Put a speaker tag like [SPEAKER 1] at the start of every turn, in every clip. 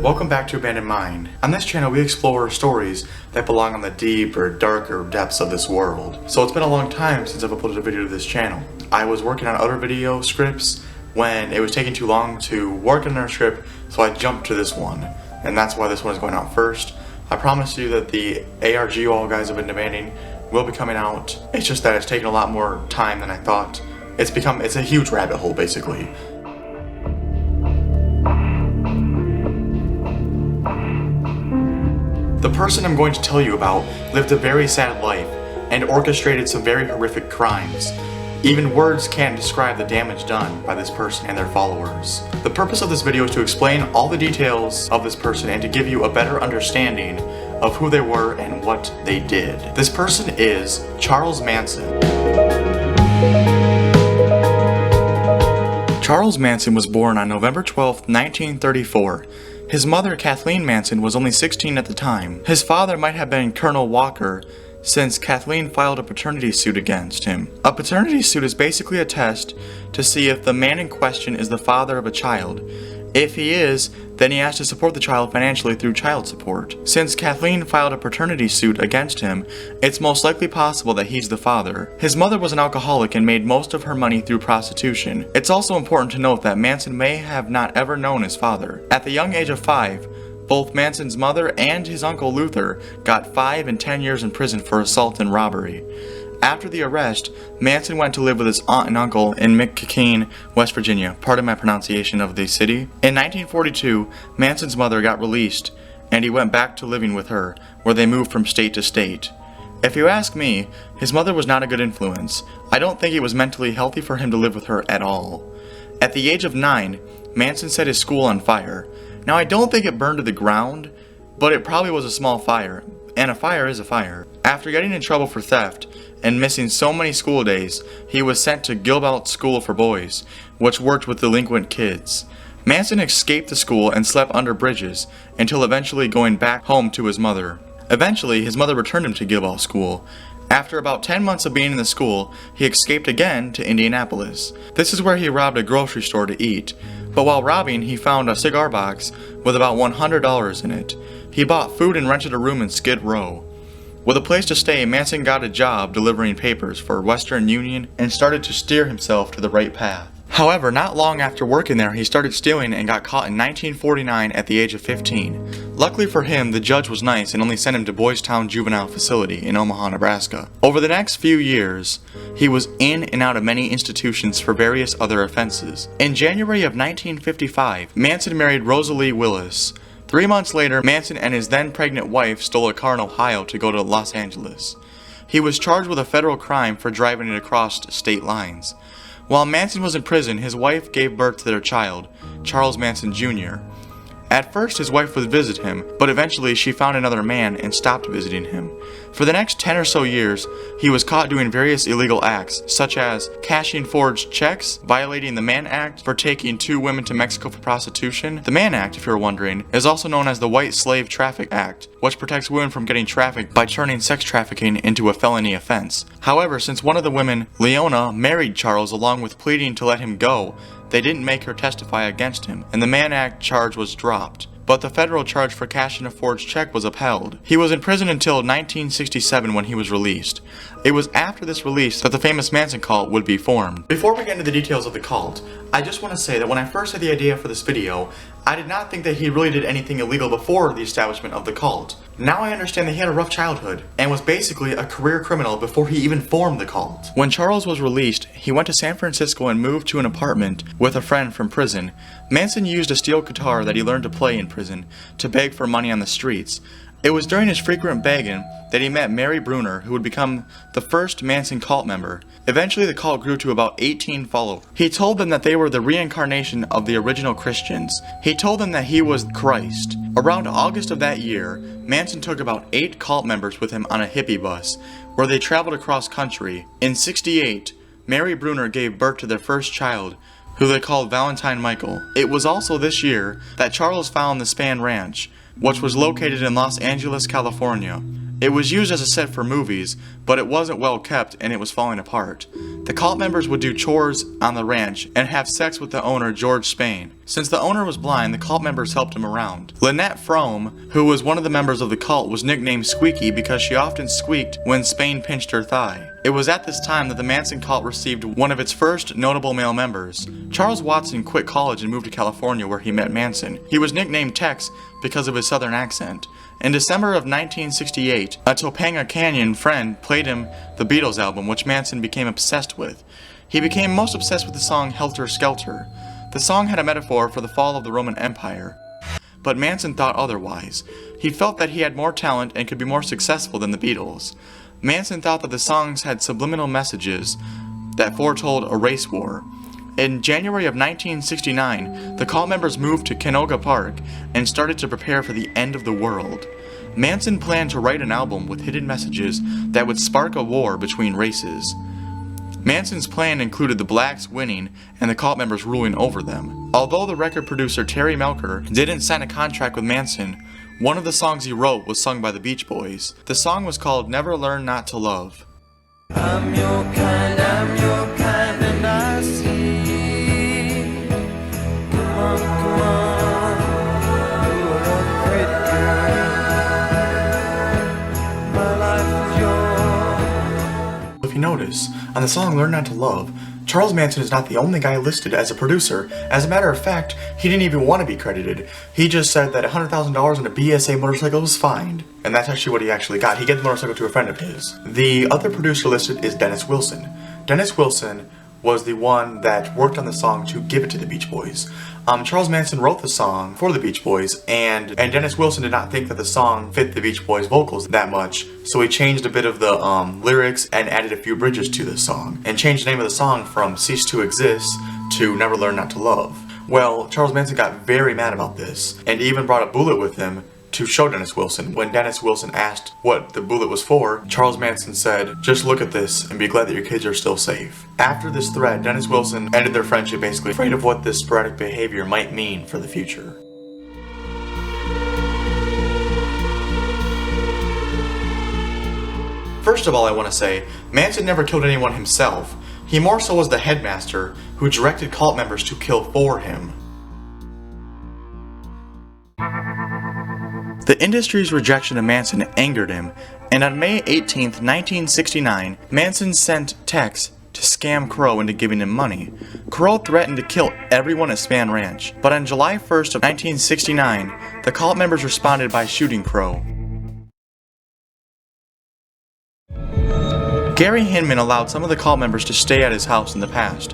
[SPEAKER 1] Welcome back to Abandoned Mind. On this channel we explore stories that belong on the deep or darker depths of this world. So it's been a long time since I've uploaded a video to this channel. I was working on other video scripts when it was taking too long to work on our script, so I jumped to this one. And that's why this one is going out first. I promise you that the ARG you all guys have been demanding will be coming out. It's just that it's taken a lot more time than I thought. It's a huge rabbit hole basically. The person I'm going to tell you about lived a very sad life and orchestrated some very horrific crimes. Even words can't describe the damage done by this person and their followers. The purpose of this video is to explain all the details of this person and to give you a better understanding of who they were and what they did. This person is Charles Manson. Charles Manson was born on November 12, 1934. His mother, Kathleen Manson, was only 16 at the time. His father might have been Colonel Walker, since Kathleen filed a paternity suit against him. A paternity suit is basically a test to see if the man in question is the father of a child. If he is, then he has to support the child financially through child support. Since Kathleen filed a paternity suit against him, it's most likely possible that he's the father. His mother was an alcoholic and made most of her money through prostitution. It's also important to note that Manson may have not ever known his father. At the young age of 5, both Manson's mother and his uncle Luther got 5 and 10 years in prison for assault and robbery. After the arrest, Manson went to live with his aunt and uncle in McKean, West Virginia, pardon my pronunciation of the city. In 1942, Manson's mother got released, and he went back to living with her, where they moved from state to state. If you ask me, his mother was not a good influence. I don't think it was mentally healthy for him to live with her at all. At the age of 9, Manson set his school on fire. Now I don't think it burned to the ground, but it probably was a small fire, and a fire is a fire. After getting in trouble for theft and missing so many school days, he was sent to Gilbert School for Boys, which worked with delinquent kids. Manson escaped the school and slept under bridges until eventually going back home to his mother. Eventually, his mother returned him to Gilbert School. After about 10 months of being in the school, he escaped again to Indianapolis. This is where he robbed a grocery store to eat. But while robbing, he found a cigar box with about $100 in it. He bought food and rented a room in Skid Row. With a place to stay, Manson got a job delivering papers for Western Union and started to steer himself to the right path. However, not long after working there, he started stealing and got caught in 1949 at the age of 15. Luckily for him, the judge was nice and only sent him to Boys Town Juvenile Facility in Omaha, Nebraska. Over the next few years, he was in and out of many institutions for various other offenses. In January of 1955, Manson married Rosalie Willis. 3 months later, Manson and his then pregnant wife stole a car in Ohio to go to Los Angeles. He was charged with a federal crime for driving it across state lines. While Manson was in prison, his wife gave birth to their child, Charles Manson Jr. At first, his wife would visit him, but eventually she found another man and stopped visiting him. For the next 10 or so years, he was caught doing various illegal acts, such as cashing forged checks, violating the Mann Act for taking 2 women to Mexico for prostitution. The Mann Act, if you're wondering, is also known as the White Slave Traffic Act, which protects women from getting trafficked by turning sex trafficking into a felony offense. However, since one of the women, Leona, married Charles along with pleading to let him go, they didn't make her testify against him, and the Mann Act charge was dropped. But the federal charge for cashing a forged check was upheld. He was in prison until 1967 when he was released. It was after this release that the famous Manson cult would be formed. Before we get into the details of the cult, I just want to say that when I first had the idea for this video, I did not think that he really did anything illegal before the establishment of the cult. Now I understand that he had a rough childhood and was basically a career criminal before he even formed the cult. When Charles was released, he went to San Francisco and moved to an apartment with a friend from prison. Manson used a steel guitar that he learned to play in prison to beg for money on the streets. It was during his frequent begging that he met Mary Bruner, who would become the first Manson cult member. Eventually the cult grew to about 18 followers. He told them that they were the reincarnation of the original Christians. He told them that he was Christ. Around August of that year, Manson took about 8 cult members with him on a hippie bus, where they traveled across country. In '68, Mary Bruner gave birth to their first child, who they called Valentine Michael. It was also this year that Charles found the Span Ranch, which was located in Los Angeles, California. It was used as a set for movies, but it wasn't well kept and it was falling apart. The cult members would do chores on the ranch and have sex with the owner, George Spain. Since the owner was blind, the cult members helped him around. Lynette Frome, who was one of the members of the cult, was nicknamed Squeaky because she often squeaked when Spain pinched her thigh. It was at this time that the Manson cult received one of its first notable male members. Charles Watson quit college and moved to California where he met Manson. He was nicknamed Tex because of his southern accent. In December of 1968, a Topanga Canyon friend played him the Beatles album, which Manson became obsessed with. He became most obsessed with the song Helter, Skelter. The song had a metaphor for the fall of the Roman Empire, but Manson thought otherwise. He felt that he had more talent and could be more successful than the Beatles. Manson thought that the songs had subliminal messages that foretold a race war. In January of 1969, the cult members moved to Canoga Park and started to prepare for the end of the world. Manson planned to write an album with hidden messages that would spark a war between races. Manson's plan included the blacks winning and the cult members ruling over them. Although the record producer Terry Melcher didn't sign a contract with Manson, one of the songs he wrote was sung by the Beach Boys. The song was called Never Learn Not to Love.
[SPEAKER 2] I'm your kind, and I see. Come on, you're a pretty girl. My life is yours.
[SPEAKER 1] If you notice, on the song Learn Not to Love, Charles Manson is not the only guy listed as a producer. As a matter of fact, he didn't even want to be credited. He just said that $100,000 on a BSA motorcycle was fine. And that's actually what he actually got. He gave the motorcycle to a friend of his. The other producer listed is Dennis Wilson. Dennis Wilson was the one that worked on the song to give it to the Beach Boys. Charles Manson wrote the song for the Beach Boys, and Dennis Wilson did not think that the song fit the Beach Boys' vocals that much, so he changed a bit of the lyrics and added a few bridges to the song, and changed the name of the song from Cease to Exist to Never Learn Not to Love. Well, Charles Manson got very mad about this, and even brought a bullet with him to show Dennis Wilson. When Dennis Wilson asked what the bullet was for, Charles Manson said, "Just look at this and be glad that your kids are still safe." After this threat, Dennis Wilson ended their friendship, basically afraid of what this sporadic behavior might mean for the future. First of all, I want to say, Manson never killed anyone himself. He more so was the headmaster who directed cult members to kill for him. The industry's rejection of Manson angered him, and on May 18, 1969, Manson sent Tex to scam Crow into giving him money. Crow threatened to kill everyone at Span Ranch, but on July 1st of 1969, the cult members responded by shooting Crow. Gary Hinman allowed some of the cult members to stay at his house in the past,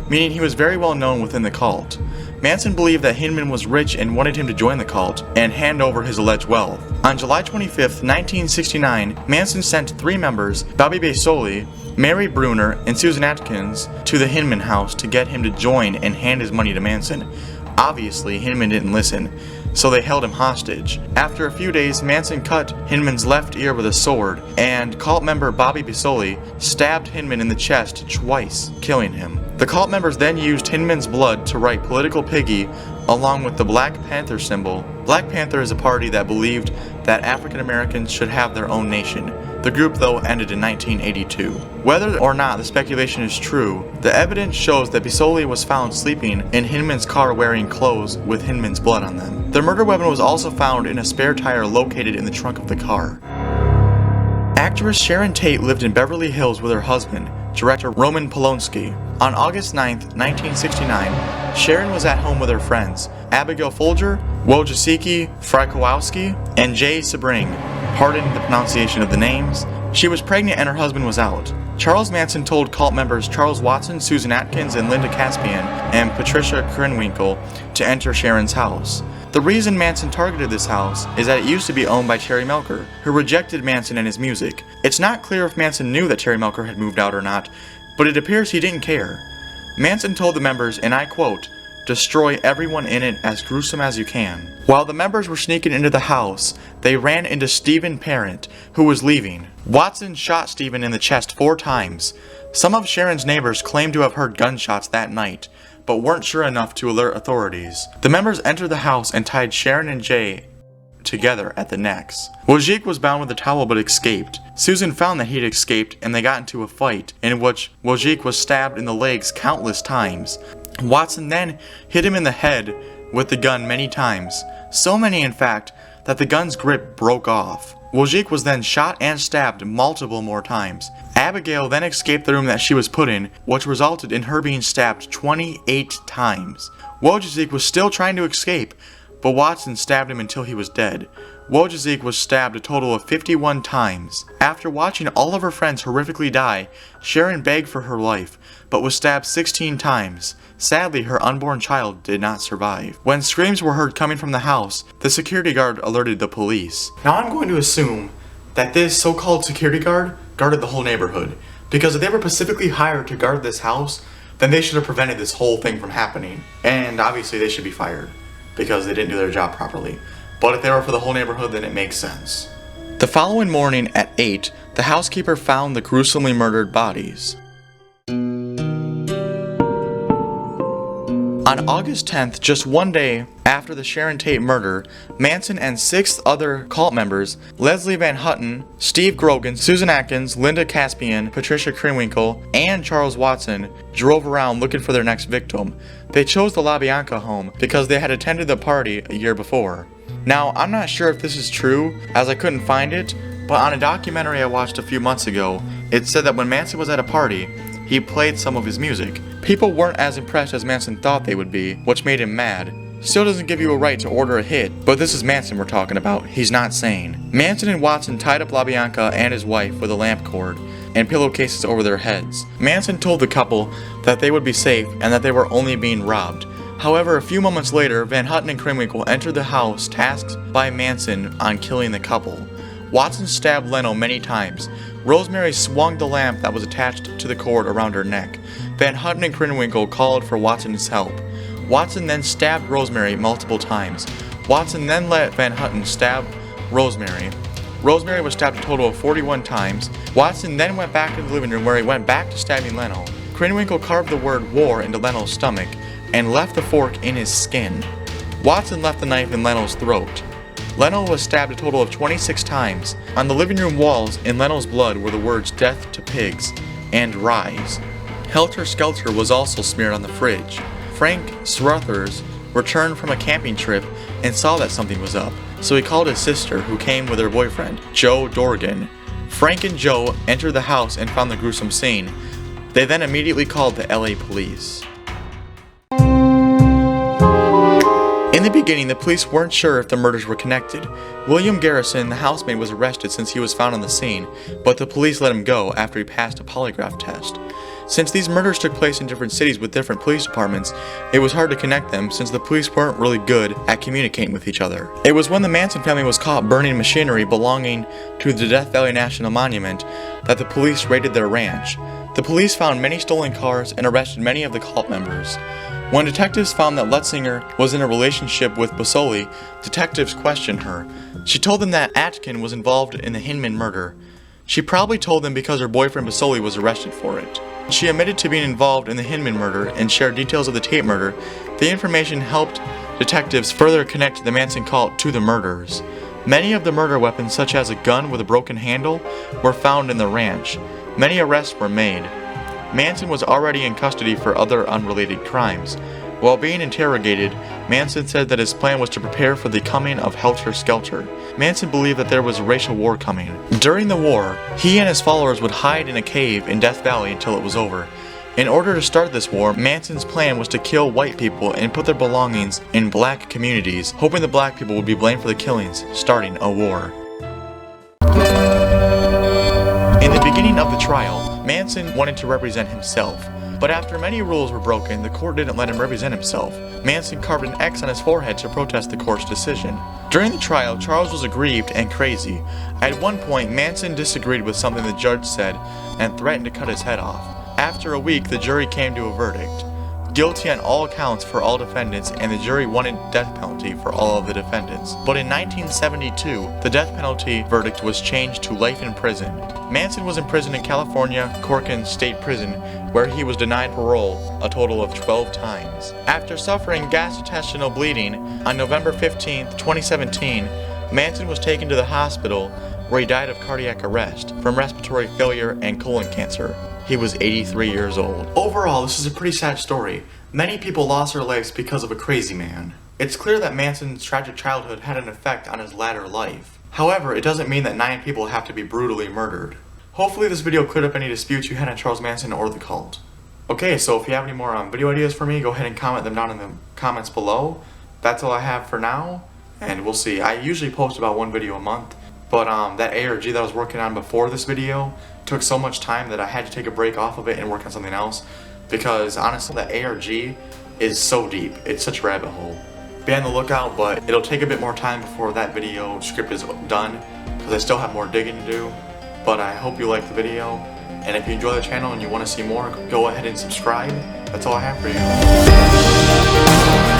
[SPEAKER 1] meaning he was very well known within the cult. Manson believed that Hinman was rich and wanted him to join the cult and hand over his alleged wealth. On July 25, 1969, Manson sent 3 members, Bobby Basoli, Mary Bruner, and Susan Atkins, to the Hinman house to get him to join and hand his money to Manson. Obviously, Hinman didn't listen, so they held him hostage. After a few days, Manson cut Hinman's left ear with a sword, and cult member Bobby Basoli stabbed Hinman in the chest twice, killing him. The cult members then used Hinman's blood to write Political Piggy along with the Black Panther symbol. Black Panther is a party that believed that African Americans should have their own nation. The group, though, ended in 1982. Whether or not the speculation is true, the evidence shows that Basoli was found sleeping in Hinman's car wearing clothes with Hinman's blood on them. The murder weapon was also found in a spare tire located in the trunk of the car. Actress Sharon Tate lived in Beverly Hills with her husband, director Roman Polanski. On August 9, 1969, Sharon was at home with her friends, Abigail Folger, Wojciech Frykowski, and Jay Sebring. Pardon the pronunciation of the names. She was pregnant and her husband was out. Charles Manson told cult members Charles Watson, Susan Atkins, and Linda Caspian, and Patricia Krenwinkel to enter Sharon's house. The reason Manson targeted this house is that it used to be owned by Terry Melcher, who rejected Manson and his music. It's not clear if Manson knew that Terry Melcher had moved out or not, but it appears he didn't care. Manson told the members, and I quote, "Destroy everyone in it as gruesome as you can." While the members were sneaking into the house, they ran into Stephen Parent, who was leaving. Watson shot Stephen in the chest 4 times. Some of Sharon's neighbors claimed to have heard gunshots that night, but weren't sure enough to alert authorities. The members entered the house and tied Sharon and Jay together at the necks. Wojcik was bound with a towel but escaped. Susan found that he had escaped and they got into a fight in which Wojcik was stabbed in the legs countless times. Watson then hit him in the head with the gun many times, so many in fact that the gun's grip broke off. Wojcik was then shot and stabbed multiple more times. Abigail then escaped the room that she was put in, which resulted in her being stabbed 28 times. Wojcik was still trying to escape, but Watson stabbed him until he was dead. Wojcik was stabbed a total of 51 times. After watching all of her friends horrifically die, Sharon begged for her life, but was stabbed 16 times. Sadly, her unborn child did not survive. When screams were heard coming from the house, the security guard alerted the police. Now I'm going to assume that this so-called security guard guarded the whole neighborhood, because if they were specifically hired to guard this house, then they should have prevented this whole thing from happening. And obviously they should be fired, because they didn't do their job properly. But if they were for the whole neighborhood, then it makes sense. The following morning at 8, the housekeeper found the gruesomely murdered bodies. On August 10th, just one day after the Sharon Tate murder, Manson and 6 other cult members, Leslie Van Houten, Steve Grogan, Susan Atkins, Linda Caspian, Patricia Krenwinkel, and Charles Watson, drove around looking for their next victim. They chose the La Bianca home because they had attended the party a year before. Now, I'm not sure if this is true, as I couldn't find it, but on a documentary I watched a few months ago, it said that when Manson was at a party, he played some of his music. People weren't as impressed as Manson thought they would be, which made him mad. Still doesn't give you a right to order a hit, but this is Manson we're talking about, he's not sane. Manson and Watson tied up LaBianca and his wife with a lamp cord and pillowcases over their heads. Manson told the couple that they would be safe and that they were only being robbed. However, a few moments later, Van Houten and Krenwinkel entered the house tasked by Manson on killing the couple. Watson stabbed Leno many times. Rosemary swung the lamp that was attached to the cord around her neck. Van Houten and Krenwinkel called for Watson's help. Watson then stabbed Rosemary multiple times. Watson then let Van Houten stab Rosemary. Rosemary was stabbed a total of 41 times. Watson then went back to the living room where he went back to stabbing Leno. Krenwinkel carved the word war into Leno's stomach and left the fork in his skin. Watson left the knife in Leno's throat. Leno was stabbed a total of 26 times. On the living room walls in Leno's blood were the words "Death to Pigs" and "Rise." Helter Skelter was also smeared on the fridge. Frank Struthers returned from a camping trip and saw that something was up, so he called his sister, who came with her boyfriend, Joe Dorgan. Frank and Joe entered the house and found the gruesome scene. They then immediately called the LA police. In the beginning, the police weren't sure if the murders were connected. William Garrison, the housemaid, was arrested since he was found on the scene, but the police let him go after he passed a polygraph test. Since these murders took place in different cities with different police departments, it was hard to connect them since the police weren't really good at communicating with each other. It was when the Manson family was caught burning machinery belonging to the Death Valley National Monument that the police raided their ranch. The police found many stolen cars and arrested many of the cult members. When detectives found that Lutzinger was in a relationship with Basoli, detectives questioned her. She told them that Atkin was involved in the Hinman murder. She probably told them because her boyfriend Basoli was arrested for it. She admitted to being involved in the Hinman murder and shared details of the Tate murder. The information helped detectives further connect the Manson cult to the murders. Many of the murder weapons, such as a gun with a broken handle, were found in the ranch. Many arrests were made. Manson was already in custody for other unrelated crimes. While being interrogated, Manson said that his plan was to prepare for the coming of Helter Skelter. Manson believed that there was a racial war coming. During the war, he and his followers would hide in a cave in Death Valley until it was over. In order to start this war, Manson's plan was to kill white people and put their belongings in black communities, hoping the black people would be blamed for the killings, starting a war. In the beginning of the trial, Manson wanted to represent himself, but after many rules were broken, the court didn't let him represent himself. Manson carved an X on his forehead to protest the court's decision. During the trial, Charles was aggrieved and crazy. At one point, Manson disagreed with something the judge said and threatened to cut his head off. After a week, the jury came to a verdict. Guilty on all counts for all defendants, and the jury wanted death penalty for all of the defendants. But in 1972, the death penalty verdict was changed to life in prison. Manson was imprisoned in California Corcoran State Prison, where he was denied parole a total of 12 times. After suffering gastrointestinal bleeding, on November 15, 2017, Manson was taken to the hospital where he died of cardiac arrest from respiratory failure and colon cancer. He was 83 years old. Overall, this is a pretty sad story. Many people lost their lives because of a crazy man. It's clear that Manson's tragic childhood had an effect on his latter life. However, it doesn't mean that 9 people have to be brutally murdered. Hopefully this video cleared up any disputes you had on Charles Manson or the cult. Okay, so if you have any more video ideas for me, go ahead and comment them down in the comments below. That's all I have for now, and we'll see. I usually post about 1 video a month, but that ARG that I was working on before this video took so much time that I had to take a break off of it and work on something else, because honestly, that ARG is so deep. It's such a rabbit hole. Be on the lookout, but it'll take a bit more time before that video script is done, because I still have more digging to do. But I hope you liked the video, and if you enjoy the channel and you want to see more, go ahead and subscribe. That's all I have for you.